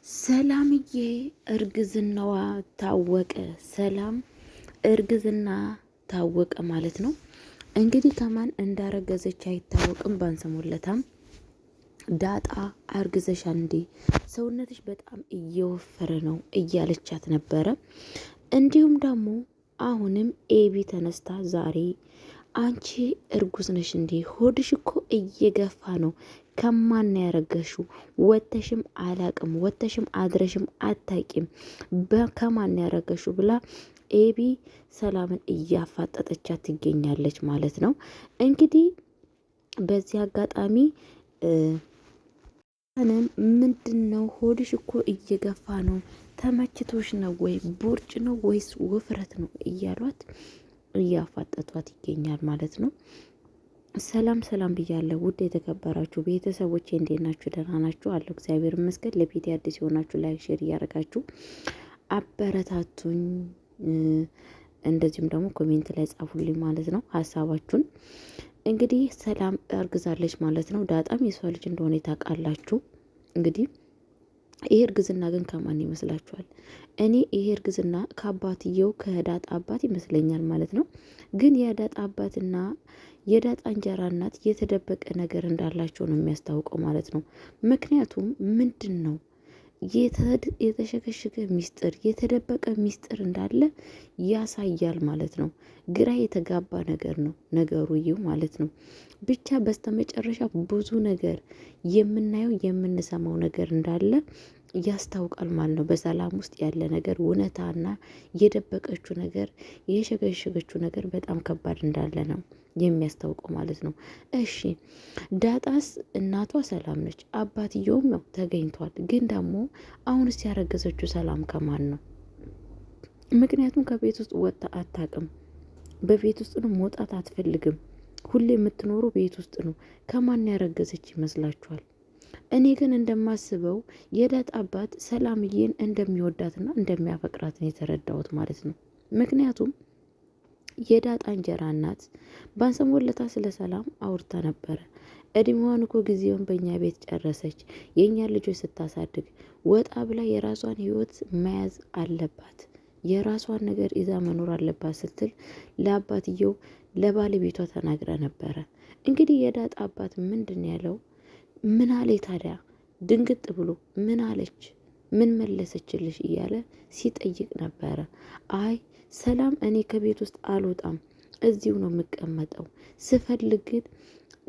ሰላምዬ እርግዝናዋ ታወቀ። ሰላም እርግዝና ታወቀ ማለት ነው። እንግዲህ ከማን እንዳረገዘች አይታወቅም። ባንሰሞለታም ዳጣ አርግዘሻል እንዴ? ሰውነትሽ በጣም እየወፈረ ነው እያለቻት ነበረ። እንዲሁም ደግሞ አሁንም ኤቢ ተነስታ ዛሬ አንቺ እርጉዝ ነሽ እንዴ? ሆድሽ እኮ እየገፋ ነው። ከማን ያረገሹ? ወተሽም አላቅም፣ ወተሽም አድረሽም አታቂም። ከማን ያረገሹ ብላ ኤቢ ሰላምን እያፋጠጠቻት ትገኛለች ማለት ነው። እንግዲህ በዚህ አጋጣሚ ምንድን ነው ሆድሽ እኮ እየገፋ ነው፣ ተመችቶሽ ነው ወይ? ቦርጭ ነው ወይስ ውፍረት ነው? እያሏት እያፋጠቷት ይገኛል ማለት ነው። ሰላም ሰላም ብያለሁ ውድ የተከበራችሁ ቤተሰቦቼ፣ እንዴት ናችሁ? ደህና ናችሁ? አለሁ እግዚአብሔር ይመስገን። ለቤት አዲስ የሆናችሁ ላይክ፣ ሼር እያደረጋችሁ አበረታቱኝ። እንደዚሁም ደግሞ ኮሜንት ላይ ጻፉልኝ ማለት ነው ሀሳባችሁን። እንግዲህ ሰላም እርግዛለች ማለት ነው። ዳጣም የሷ ልጅ እንደሆነ ታውቃላችሁ። እንግዲህ ይሄ እርግዝና ግን ከማን ይመስላችኋል? እኔ ይሄ እርግዝና ከአባትየው ከዳጣ አባት ይመስለኛል ማለት ነው። ግን የዳጣ አባትና የዳጣ እንጀራ እናት የተደበቀ ነገር እንዳላቸው ነው የሚያስታውቀው ማለት ነው። ምክንያቱም ምንድን ነው የተሸከሸከ ሚስጥር፣ የተደበቀ ሚስጥር እንዳለ ያሳያል ማለት ነው። ግራ የተጋባ ነገር ነው ነገሩ ይው ማለት ነው። ብቻ በስተመጨረሻ ብዙ ነገር የምናየው የምንሰማው ነገር እንዳለ ያስታውቃል ማለት ነው። በሰላም ውስጥ ያለ ነገር እውነታና የደበቀችው ነገር የሸገሸገችው ነገር በጣም ከባድ እንዳለ ነው የሚያስታውቀው ማለት ነው። እሺ ዳጣስ እናቷ ሰላም ነች፣ አባትየውም ነው ተገኝቷል። ግን ደግሞ አሁንስ ያረገዘችው ሰላም ከማን ነው? ምክንያቱም ከቤት ውስጥ ወጥታ አታውቅም። በቤት ውስጥ ነው መውጣት አትፈልግም። ሁሌ የምትኖረው ቤት ውስጥ ነው። ከማን ያረገዘች ይመስላችኋል? እኔ ግን እንደማስበው የዳጣ አባት ሰላምዬን እንደሚወዳትና እንደሚያፈቅራት ነው የተረዳሁት ማለት ነው። ምክንያቱም የዳጣ እንጀራ እናት ባንሰሞለታ ስለ ሰላም አውርታ ነበረ። እድሜዋን እኮ ጊዜውን በእኛ ቤት ጨረሰች። የእኛ ልጆች ስታሳድግ ወጣ ብላ የራሷን ህይወት መያዝ አለባት፣ የራሷን ነገር ይዛ መኖር አለባት ስትል ለአባትየው ለባለቤቷ ተናግራ ነበረ። እንግዲህ የዳጣ አባት ምንድን ያለው? ምን አለ ታዲያ? ድንግጥ ብሎ ምን አለች? ምን መለሰችልሽ? እያለ ሲጠይቅ ነበረ። አይ ሰላም እኔ ከቤት ውስጥ አልወጣም፣ እዚሁ ነው የምቀመጠው። ስፈልግ ግን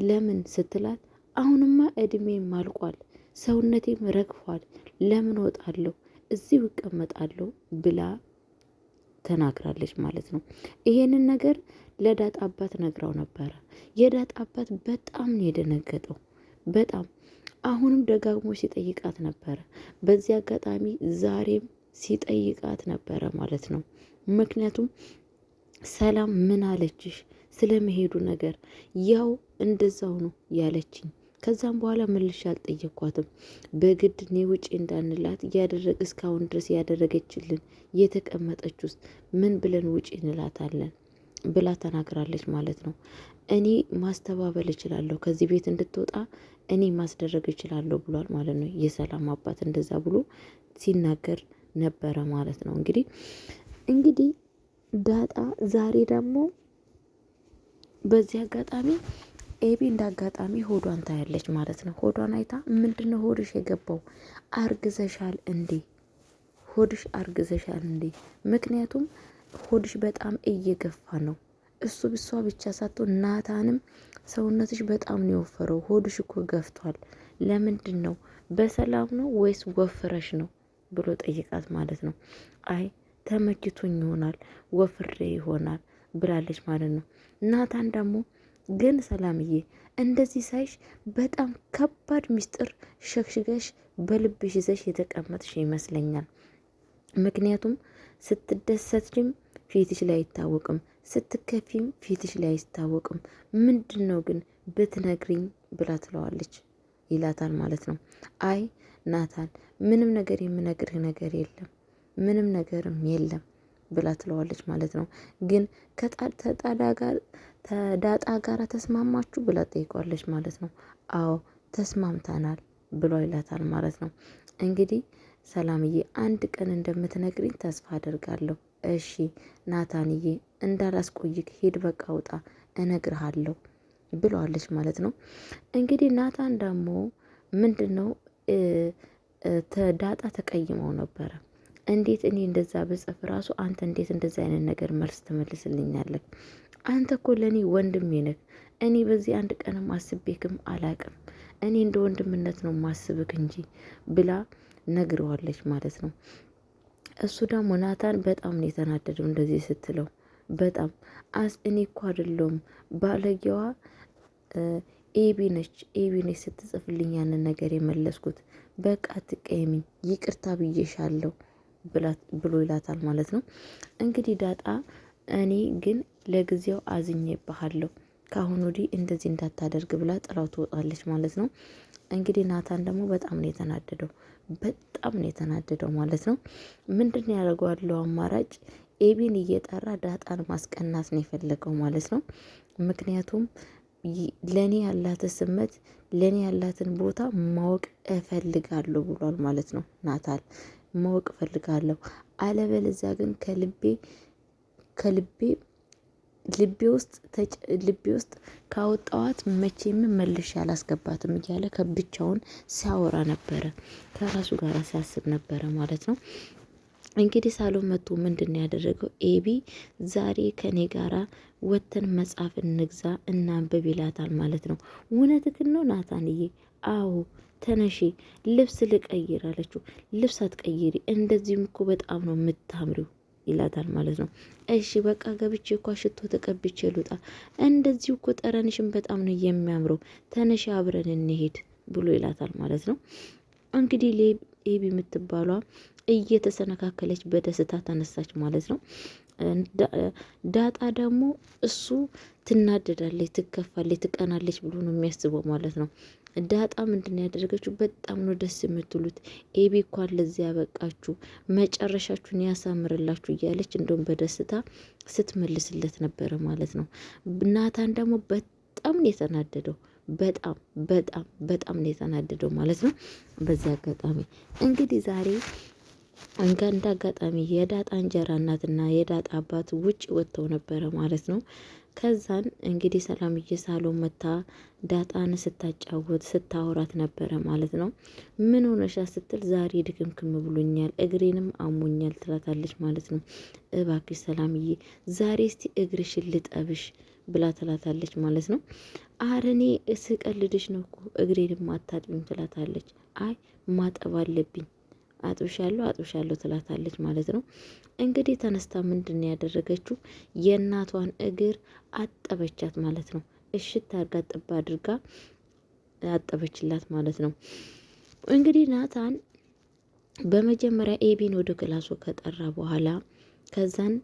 ለምን ስትላት፣ አሁንማ እድሜም አልቋል፣ ሰውነቴም ረግፏል፣ ለምን ወጣለሁ? እዚሁ እቀመጣለሁ ብላ ተናግራለች ማለት ነው። ይሄንን ነገር ለዳጣ አባት ነግራው ነበረ። የዳጣ አባት በጣም ነው የደነገጠው። በጣም አሁንም ደጋግሞ ሲጠይቃት ነበረ። በዚህ አጋጣሚ ዛሬም ሲጠይቃት ነበረ ማለት ነው። ምክንያቱም ሰላም ምን አለችሽ ስለመሄዱ ነገር? ያው እንደዛው ነው ያለችኝ። ከዛም በኋላ መልሼ አልጠየኳትም። በግድ እኔ ውጪ እንዳንላት እያደረግ እስካሁን ድረስ ያደረገችልን የተቀመጠች ውስጥ ምን ብለን ውጪ እንላታለን ብላ ተናግራለች ማለት ነው። እኔ ማስተባበል እችላለሁ፣ ከዚህ ቤት እንድትወጣ እኔ ማስደረግ እችላለሁ ብሏል ማለት ነው። የሰላም አባት እንደዛ ብሎ ሲናገር ነበረ ማለት ነው። እንግዲህ ዳጣ ዛሬ ደግሞ በዚህ አጋጣሚ ኤቢ እንደ አጋጣሚ ሆዷን ታያለች ማለት ነው። ሆዷን አይታ ምንድነው ሆድሽ የገባው? አርግዘሻል እንዴ? ሆድሽ አርግዘሻል እንዴ? ምክንያቱም ሆድሽ በጣም እየገፋ ነው። እሷ ብቻ ሳትሆን ናታንም ሰውነትሽ በጣም ነው የወፈረው፣ ሆድሽ እኮ ገፍቷል። ለምንድን ነው? በሰላም ነው ወይስ ወፍረሽ ነው ብሎ ጠይቃት ማለት ነው። አይ ተመችቶኝ ይሆናል ወፍሬ ይሆናል ብላለች ማለት ነው። ናታን ደግሞ ግን ሰላምዬ እንደዚህ ሳይሽ በጣም ከባድ ሚስጥር ሸክሽገሽ በልብሽ ይዘሽ የተቀመጥሽ ይመስለኛል። ምክንያቱም ስትደሰትም ፊትሽ ላይ አይታወቅም፣ ስትከፊም ፊትሽ ላይ አይታወቅም። ምንድን ነው ግን ብትነግሪኝ ብላ ትለዋለች ይላታል ማለት ነው። አይ ናታን ምንም ነገር የምነግርህ ነገር የለም፣ ምንም ነገርም የለም ብላ ትለዋለች ማለት ነው። ግን ከዳጣ ጋር ተስማማችሁ ብላ ጠይቋለች ማለት ነው። አዎ ተስማምተናል ብሎ ይላታል ማለት ነው። እንግዲህ ሰላምዬ አንድ ቀን እንደምትነግሪኝ ተስፋ አደርጋለሁ። እሺ ናታንዬ እንዳላስቆይክ ሂድ፣ በቃ ውጣ፣ እነግርሃለሁ ብለዋለች ማለት ነው። እንግዲህ ናታን ደግሞ ምንድን ነው ዳጣ ተቀይመው ነበረ። እንዴት እኔ እንደዛ በጽፍ ራሱ አንተ እንዴት እንደዛ አይነት ነገር መልስ ትመልስልኛለህ? አንተ እኮ ለእኔ ወንድሜ ነህ። እኔ በዚህ አንድ ቀንም አስቤክም አላቅም። እኔ እንደ ወንድምነት ነው ማስብክ እንጂ ብላ ነግረዋለች ማለት ነው። እሱ ደግሞ ናታን በጣም ነው የተናደደው እንደዚህ ስትለው። በጣም እኔ እኮ አይደለሁም ባለጌዋ ኤቢ ነች ስትጽፍልኝ ያንን ነገር የመለስኩት። በቃ አትቀየሚኝ፣ ይቅርታ ብዬሻለሁ ብሎ ይላታል ማለት ነው። እንግዲህ ዳጣ እኔ ግን ለጊዜው አዝኜብሃለሁ፣ ከአሁን ወዲህ እንደዚህ እንዳታደርግ ብላ ጥላው ትወጣለች ማለት ነው። እንግዲህ ናታን ደግሞ በጣም ነው የተናደደው ማለት ነው። ምንድን ነው ያደርገዋለው አማራጭ ኤቢን እየጠራ ዳጣን ማስቀናት ነው የፈለገው ማለት ነው። ምክንያቱም ለኔ ያላት ስመት ለኔ ያላትን ቦታ ማወቅ እፈልጋለሁ ብሏል ማለት ነው። ናታል ማወቅ እፈልጋለሁ፣ አለበለዚያ ግን ልቤ ውስጥ ካወጣዋት መቼም መልሼ አላስገባትም እያለ ከብቻውን ሲያወራ ነበረ፣ ከራሱ ጋር ሲያስብ ነበረ ማለት ነው። እንግዲህ ሳሎን መጥቶ ምንድን ነው ያደረገው? ኤቢ ዛሬ ከኔ ጋራ ወተን መጽሐፍ እንግዛ እናንብብ ይላታል ማለት ነው። እውነትህን ነው ናታንዬ? አዎ ተነሺ ልብስ ልቀይር አለችው። ልብስ አትቀይሪ፣ እንደዚህም እኮ በጣም ነው የምታምሪው ይላታል ማለት ነው። እሺ በቃ ገብቼ እኮ ሽቶ ተቀብቼ ልውጣ፣ እንደዚሁ እኮ ጠረንሽን በጣም ነው የሚያምረው፣ ተነሺ አብረን እንሄድ ብሎ ይላታል ማለት ነው። እንግዲህ ኤቢ የምትባሏ እየተሰነካከለች በደስታ ተነሳች ማለት ነው። ዳጣ ደግሞ እሱ ትናደዳለች፣ ትከፋለች፣ ትቀናለች ብሎ ነው የሚያስበው ማለት ነው። ዳጣ ምንድን ነው ያደረገችው? በጣም ነው ደስ የምትሉት፣ ኤቢ እንኳን ለዚህ ያበቃችሁ፣ መጨረሻችሁን ያሳምርላችሁ እያለች እንደውም በደስታ ስትመልስለት ነበረ ማለት ነው። ናታን ደግሞ በጣም ነው የተናደደው፣ በጣም ነው የተናደደው ማለት ነው። በዚህ አጋጣሚ እንግዲህ ዛሬ እንደ አጋጣሚ የዳጣ እንጀራ እናትና የዳጣ አባት ውጭ ወጥተው ነበረ ማለት ነው። ከዛን እንግዲህ ሰላምዬ ሳሎን መታ ዳጣን ስታጫወት ስታወራት ነበረ ማለት ነው። ምን ሆነሻ ስትል ዛሬ ድክምክም ብሎኛል እግሬንም አሞኛል ትላታለች ማለት ነው። እባክሽ ሰላምዬ ዛሬ እስቲ እግርሽን ልጠብሽ ብላ ትላታለች ማለት ነው። አረ እኔ ስቀልድሽ ነው እኮ እግሬንም አታጥቢም ትላታለች። አይ ማጠብ አለብኝ አጥብሻለሁ ትላታለች ማለት ነው። እንግዲህ ተነስታ ምንድን ያደረገችው የእናቷን እግር አጠበቻት ማለት ነው። እሽት አርጋ ጥባ አድርጋ አጠበችላት ማለት ነው። እንግዲህ ናታን በመጀመሪያ ኤቢን ወደ ክላሱ ከጠራ በኋላ ከዛን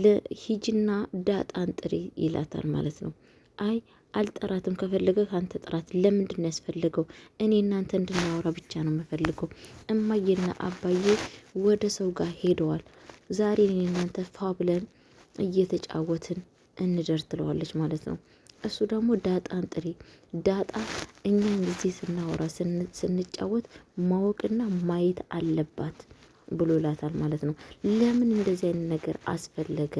ለሂጅና ዳጣን ጥሪ ይላታል ማለት ነው። አይ አልጠራትም፣ ከፈለገ ካንተ ጥራት። ለምንድን ነው ያስፈልገው? እኔ እናንተ እንድናወራ ብቻ ነው የምፈልገው። እማዬና አባዬ ወደ ሰው ጋር ሄደዋል። ዛሬ እኔ እናንተ ፋ ብለን እየተጫወትን እንደር ትለዋለች ማለት ነው። እሱ ደግሞ ዳጣን ጥሪ፣ ዳጣ እኛን ጊዜ ስናወራ ስንጫወት ማወቅና ማየት አለባት ብሎ ይላታል ማለት ነው። ለምን እንደዚህ አይነት ነገር አስፈለገ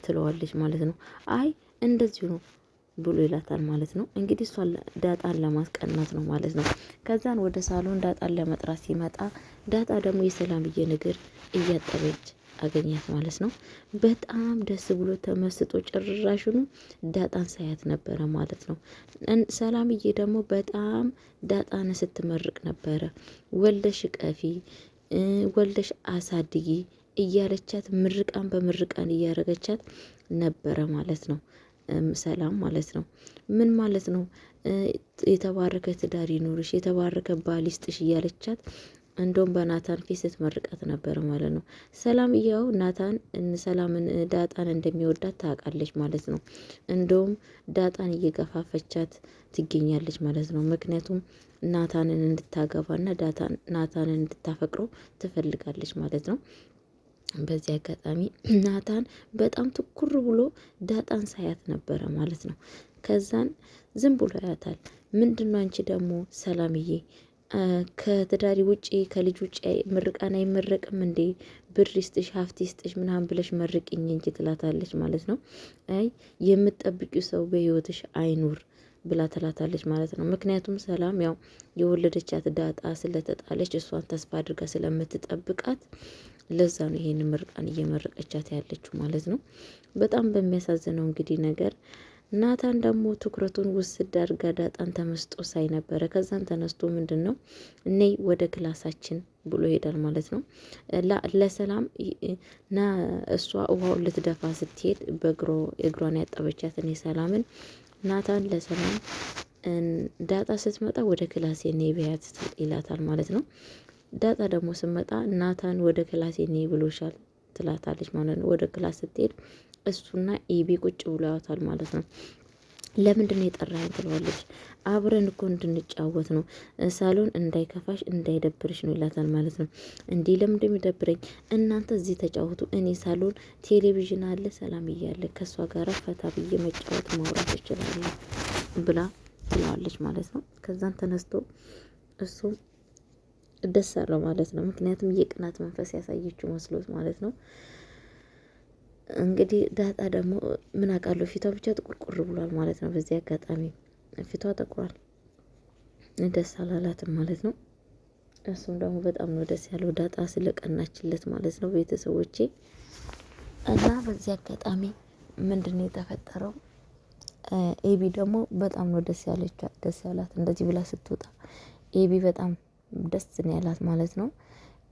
ትለዋለች ማለት ነው። አይ እንደዚሁ ነው ብሎ ይላታል ማለት ነው። እንግዲህ እሷ ዳጣን ለማስቀናት ነው ማለት ነው። ከዛን ወደ ሳሎን ዳጣን ለመጥራት ሲመጣ ዳጣ ደግሞ የሰላምዬን እግር እያጠበች አገኛት ማለት ነው። በጣም ደስ ብሎ ተመስጦ ጭራሹኑ ዳጣን ሳያት ነበረ ማለት ነው። ሰላምዬ ደግሞ በጣም ዳጣን ስትመርቅ ነበረ። ወልደሽ ቀፊ፣ ወልደሽ አሳድጊ እያለቻት ምርቃን በምርቃን እያረገቻት ነበረ ማለት ነው። ሰላም ማለት ነው። ምን ማለት ነው? የተባረከ ትዳር ይኖርሽ፣ የተባረከ ባል ይስጥሽ እያለቻት እንደውም በናታን ፊት ስትመርቃት ነበረ ማለት ነው። ሰላም እያው ናታን ሰላምን ዳጣን እንደሚወዳት ታውቃለች ማለት ነው። እንደውም ዳጣን እየገፋፈቻት ትገኛለች ማለት ነው። ምክንያቱም ናታንን እንድታገባና ናታንን እንድታፈቅረው ትፈልጋለች ማለት ነው። በዚህ አጋጣሚ ናታን በጣም ትኩር ብሎ ዳጣን ሳያት ነበረ ማለት ነው። ከዛን ዝም ብሎ ያታል። ምንድነው አንቺ ደግሞ ሰላምዬ ከትዳሪ ውጪ ከልጅ ውጪ ምርቃን አይመረቅም እንዴ? ብር ይስጥሽ ሀብት ይስጥሽ ምናምን ብለሽ መርቅኝ እንጂ ትላታለች ማለት ነው። አይ የምትጠብቂው ሰው በህይወትሽ አይኑር ብላ ትላታለች ማለት ነው። ምክንያቱም ሰላም ያው የወለደቻት ዳጣ ስለተጣለች እሷን ተስፋ አድርጋ ስለምትጠብቃት ለዛ ነው ይሄን ምርቃን እየመረቀቻት ያለችው ማለት ነው። በጣም በሚያሳዝነው እንግዲህ ነገር ናታን ደግሞ ትኩረቱን ውስድ አድርጋ ዳጣን ተመስጦ ሳይ ነበረ። ከዛን ተነስቶ ምንድን ነው እኔ ወደ ክላሳችን ብሎ ይሄዳል ማለት ነው። ለሰላም ና እሷ ውሃውን ልትደፋ ስትሄድ እግሯን ያጠበቻት እኔ ሰላምን ናታን ለሰላም ዳጣ ስትመጣ ወደ ክላሴ ነይ ብያት ይላታል ማለት ነው። ዳጣ ደግሞ ስትመጣ ናታን ወደ ክላሴ ነይ ብሎሻል ትላታለች ማለት ነው። ወደ ክላስ ስትሄድ እሱና ኤቢ ቁጭ ብሎ ያወታል ማለት ነው። ለምንድን ነው የጠራኸኝ ትለዋለች። አብረን እኮ እንድንጫወት ነው ሳሎን እንዳይከፋሽ እንዳይደብርሽ ነው ይላታል ማለት ነው። እንዲህ ለምንድን የሚደብረኝ እናንተ እዚህ ተጫወቱ፣ እኔ ሳሎን ቴሌቪዥን አለ ሰላም እያለ ከእሷ ጋር ፈታ ብዬ መጫወት ማውራት እችላለሁ ብላ ትለዋለች ማለት ነው። ከዛን ተነስቶ እሱ ደስ አለው ማለት ነው። ምክንያቱም የቅናት መንፈስ ያሳየችው መስሎት ማለት ነው። እንግዲህ ዳጣ ደግሞ ምን አውቃለሁ ፊቷ ብቻ ጥቁርቁር ብሏል ማለት ነው። በዚህ አጋጣሚ ፊቷ ጠቁሯል፣ ደስ አላላትም ማለት ነው። እሱም ደግሞ በጣም ነው ደስ ያለው ዳጣ ስለቀናችለት ማለት ነው። ቤተሰቦቼ እና በዚህ አጋጣሚ ምንድን ነው የተፈጠረው? ኤቢ ደግሞ በጣም ነው ደስ ያላት እንደዚህ ብላ ስትወጣ ኤቢ በጣም ደስ ነው ያላት ማለት ነው።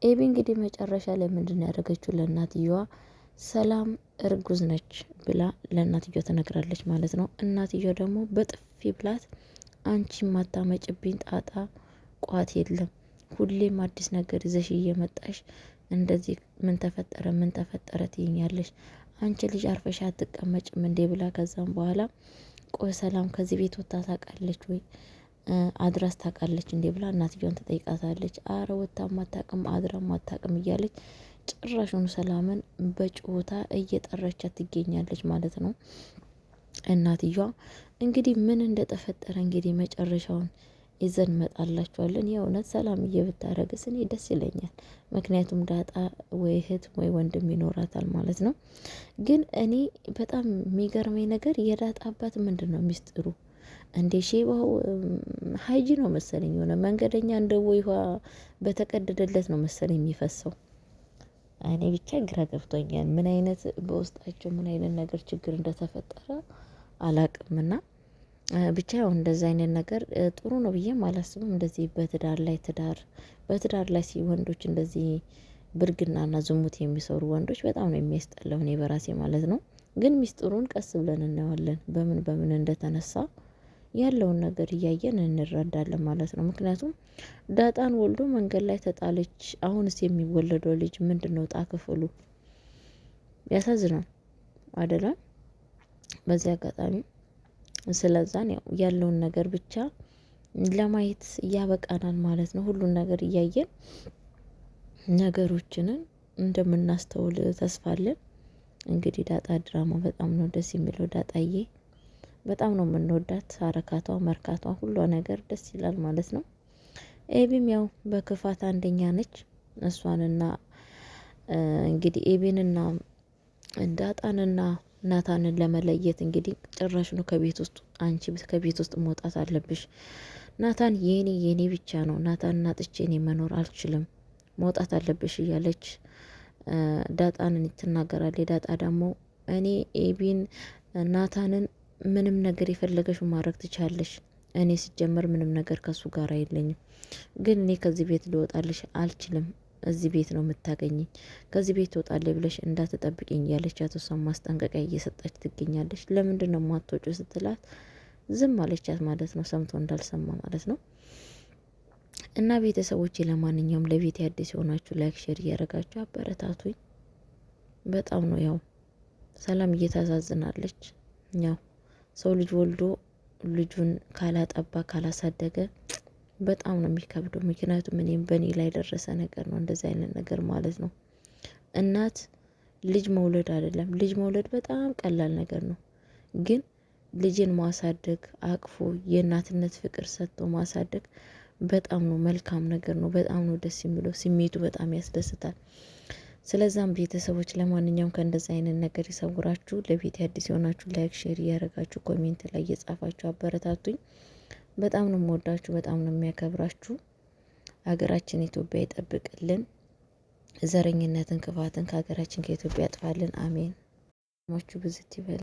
ኤቢ እንግዲህ መጨረሻ ላይ ምንድን ነው ያደረገችው ለእናትየዋ ሰላም እርጉዝ ነች ብላ ለእናትየዋ ትነግራለች ማለት ነው። እናትየዋ ደግሞ በጥፊ ብላት አንቺ ማታመጭብኝ ጣጣ ቋት የለም ሁሌም አዲስ ነገር ይዘሽ እየመጣሽ እንደዚህ ምን ተፈጠረ ትይኛለሽ። አንቺ ልጅ አርፈሽ አትቀመጭም እንዴ ብላ ከዛም በኋላ ቆይ ሰላም ከዚህ ቤት ወጥታ ታውቃለች ወይ አድራስ ታውቃለች እንዴ ብላ እናትየዋን ትጠይቃታለች። አረ ወጥታም አታውቅም አድራም አታውቅም እያለች ጭራሹን ሰላምን በጭሆታ እየጠራቻት ትገኛለች ማለት ነው። እናትየዋ እንግዲህ ምን እንደተፈጠረ እንግዲህ መጨረሻውን ይዘን መጣላችኋለን። የእውነት ሰላም ብታረግስ እኔ ደስ ይለኛል። ምክንያቱም ዳጣ ወይ እህት ወይ ወንድም ይኖራታል ማለት ነው። ግን እኔ በጣም የሚገርመኝ ነገር የዳጣ አባት ምንድን ነው ሚስጥሩ? እንዴ ሼባው ሀይጂ ነው መሰለኝ የሆነ መንገደኛ እንደ ውሃ በተቀደደለት ነው መሰለኝ የሚፈሰው። እኔ ብቻ ግራ ገብቶኛል። ምን አይነት በውስጣቸው ምን አይነት ነገር ችግር እንደተፈጠረ አላቅምና ብቻ ያው እንደዚህ አይነት ነገር ጥሩ ነው ብዬም አላስብም። እንደዚህ በትዳር ላይ ወንዶች እንደዚህ ብልግናና ዝሙት የሚሰሩ ወንዶች በጣም ነው የሚያስጠላው፣ እኔ በራሴ ማለት ነው። ግን ሚስጥሩን ቀስ ብለን እናየዋለን፣ በምን እንደተነሳ ያለውን ነገር እያየን እንረዳለን ማለት ነው። ምክንያቱም ዳጣን ወልዶ መንገድ ላይ ተጣለች። አሁንስ የሚወለደው ልጅ ምንድን ነው? ጣ ክፍሉ ያሳዝናል አይደለም? በዚህ አጋጣሚ ስለዛን ያለውን ነገር ብቻ ለማየት እያበቃናል ማለት ነው። ሁሉን ነገር እያየን ነገሮችንን እንደምናስተውል ተስፋለን። እንግዲህ ዳጣ ድራማ በጣም ነው ደስ የሚለው። ዳጣዬ በጣም ነው የምንወዳት። አረካቷ፣ መርካቷ፣ ሁሏ ነገር ደስ ይላል ማለት ነው። ኤቢም ያው በክፋት አንደኛ ነች። እሷንና እንግዲህ ኤቢንና ዳጣንና ናታንን ለመለየት እንግዲህ ጭራሽ ነው ከቤት ውስጥ አንቺ ከቤት ውስጥ መውጣት አለብሽ። ናታን የኔ ብቻ ነው። ናታንን አጥቼ እኔ መኖር አልችልም፣ መውጣት አለብሽ እያለች ዳጣንን ትናገራለች። ዳጣ ደግሞ እኔ ኤቢን ናታንን ምንም ነገር የፈለገሽው ማድረግ ትቻለሽ። እኔ ሲጀመር ምንም ነገር ከሱ ጋር የለኝም፣ ግን እኔ ከዚህ ቤት ልወጣልሽ አልችልም። እዚህ ቤት ነው የምታገኘኝ። ከዚህ ቤት ትወጣለች ብለሽ እንዳትጠብቅኝ እያለቻት እሷን ማስጠንቀቂያ እየሰጠች ትገኛለች። ለምንድን ነው የማትወጪው ስትላት ዝም አለቻት ማለት ነው። ሰምቶ እንዳልሰማ ማለት ነው። እና ቤተሰቦቼ ለማንኛውም ለቤት አዲስ የሆናችሁ ላይክ፣ ሼር እያደረጋችሁ አበረታቱኝ። በጣም ነው ያው ሰላም እየታዛዝናለች። ያው ሰው ልጅ ወልዶ ልጁን ካላጠባ ካላሳደገ በጣም ነው የሚከብደው። ምክንያቱም እኔም በእኔ ላይ ደረሰ ነገር ነው እንደዚህ አይነት ነገር ማለት ነው። እናት ልጅ መውለድ አይደለም፣ ልጅ መውለድ በጣም ቀላል ነገር ነው። ግን ልጅን ማሳደግ አቅፎ የእናትነት ፍቅር ሰጥቶ ማሳደግ በጣም ነው መልካም ነገር ነው። በጣም ነው ደስ የሚለው፣ ስሜቱ በጣም ያስደስታል። ስለዛም ቤተሰቦች ለማንኛውም ከእንደዚህ አይነት ነገር ይሰውራችሁ። ለቤት አዲስ የሆናችሁ ላይክ፣ ሼር እያደረጋችሁ ኮሜንት ላይ እየጻፋችሁ አበረታቱኝ። በጣም ነው የምወዳችሁ፣ በጣም ነው የሚያከብራችሁ። ሀገራችን ኢትዮጵያ ይጠብቅልን። ዘረኝነትን፣ ክፋትን ከሀገራችን ከኢትዮጵያ ያጥፋልን። አሜን። ሞቹ ብዝት ይበል።